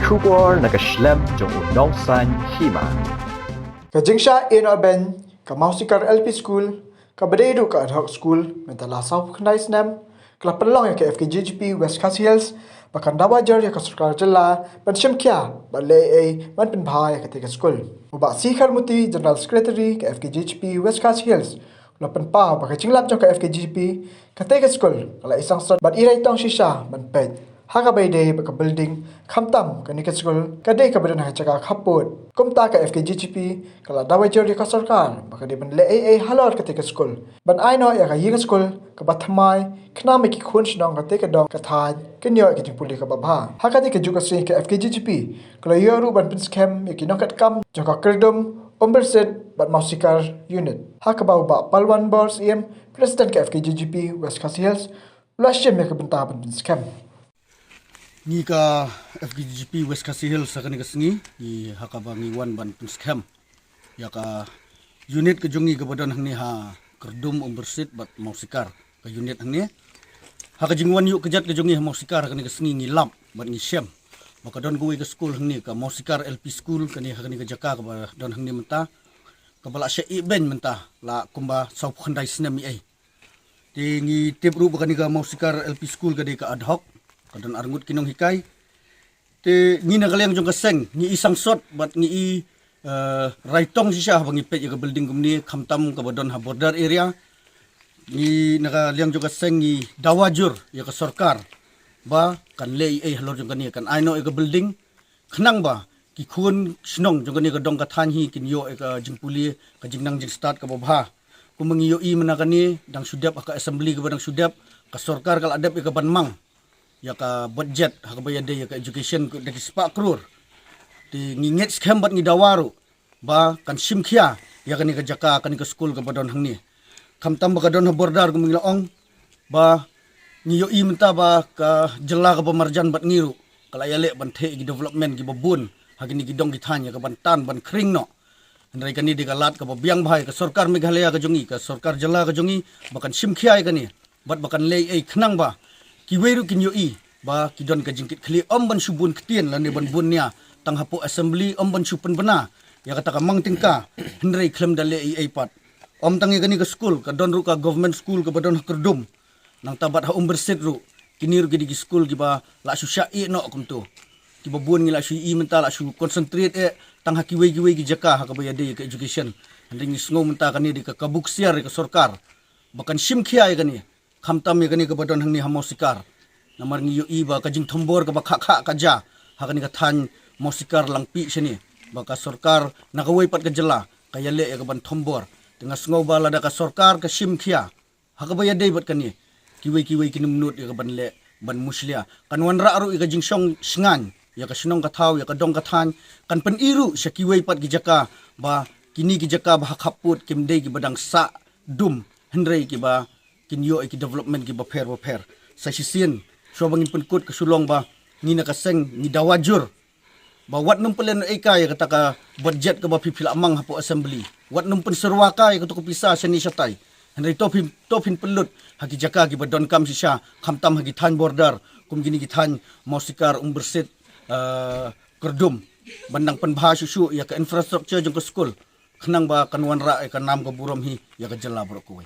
Kubor nakaslem jong unong san Hima. Shah Iehnoh Beiñ, Mawsikar LP School, Bedeidu ad hoc school, mentala South Knais Nem, Pelong ke Fkjgp West Khasi Hills, bahkan Dawa jar ya Sarkar Jela, Shimkhia, Lei man penbhai ketika school. Ubak Sikhar Muti General Secretary ke Fkjgp West Khasi Hills, penpa bahkan cinglap jong ke Fkjgp ketika school, kalau isang sot irai tong shisha Pej. Haka Beide baka building khamtam kani ke school kadai ka badan hachaga khaput kumta ka Fkjgp kala dawai jor ka sarkar baka de ban le halor ka te school ban Iehnoh ya ka ying school ka bathamai knami ki khunch dong ka te ka dong ka thaj kenyo ki jingpuli ka babha haka de ka juga sing ka Fkjgp kala yoru ban pin scam ki nokat kam joka kerdum umberset ban Mawsikar unit haka ba palwan bors president ka Fkjgp West Khasi Hills lashem ya ka benta ban scam ni ka Fkjgp West Khasi Hills sa kani kasengi ni hakabangi wan ban scam ya ka unit ke jongi ke badan hang ni ha kerdum umbersit bat Mawsikar ka unit hang ni ha ka jingwan yu kejat ke jongi Mawsikar kani kasengi ngi lap bat ngi syam maka don gui ke school hang ni ka Mawsikar LP school kani kani ke jaka ka don hang ni menta ka bala Shah Beiñ menta la kumba sau khandai snami ai ti ngi tip ru kani ka Mawsikar LP school ka de ka ad hoc kadon arngut kinong hikai te ni nagalyang jong kaseng ni isang sot bat ni raitong sisya bangi pet ya building kumni khamtam ka badon ha border area ni nagalyang jong kaseng ni Dawa jur ya ka sarkar ba kan lei halor jong kani kan Iehnoh ka building khnang ba ki khun snong jong kani ka dong ka than hi kin yo ka jingpuli ka jingnang jing start ka babha kumangi yo i manakani dang sudap ka assembly ka badang sudap ka sarkar kal adap ka banmang ya ka budget ha ka bayad ya ka education ko daki 4 crore ti nginget scam bat ngi dawaru ba kan Shimkhia ya kan ka jaka kan ka school ka badon hang ni khamtam ba ka don ha bordar ko minglaong ba ngiyo i menta ba ka jela ka pamarjan bat ngiru kala yale ban the gi development gi babun ha gi dong gi thanya ka ban tan ban khring no andai kan ni di ka lat ka biang bhai ka sarkar meghalaya ka jongi ka sarkar jela ka jongi bakan Shimkhia ka ni bat bakan lei khnang ba kiweru kinyo i ba kidon ka jingkit khli ban subun ktien lan ban bunnya tang hapo assembly ban supen bena ya kata ka mangtingka hendrei khlem dale i pat tangi kani ka school ka don ru ka government school ka badon kerdum nang tabat ha berset ru kinir gidi school ki ba la su Shah Iehnoh kumtu ki ba bun ngi la su i menta la su concentrate tang hakiwe ki jaka ha ka bayade ka education hendrei ngi sngo menta kani di ka kabuk siar ka sarkar bakan Shimkhia kani khamtam ye kani ka badon hang ni Mawsikar namar ngi yo iba ka jing thombor ka bakha ka ja ha kani ka than Mawsikar langpi sini baka sarkar nakawai pat ka jela kaya le ka ban thombor tengah sngo bala da ka sarkar ka Shimkhia ha ka bayade bat kani kiwai kinumnut ya ka ban le ban muslia kan wanra aru ka jing song sngan ya ka snong ka thaw ya ka dong ka than kan pen iru sya kiwai pat ki jaka ba kini ki jaka ba khaput kimdei ki badang sa dum hendrei ki ba kinyo ki development ki ba pher sa sisien so bangin penkut ke sulong ba ni nakaseng ni dawajur ba wat num pelen eka ya kata ka budget ka ba pipila amang hapo assembly wat num pen serwaka ya kata ko pisa seni satai hendai topin pelut haki jaka ki ba don kam sisya khamtam haki than border kum gini ki than Mawsikar umberset kerdum bandang penbha susu ya ka infrastructure jong ka school khnang ba kanwan ra ka nam ka buram hi ya ka jela bro ko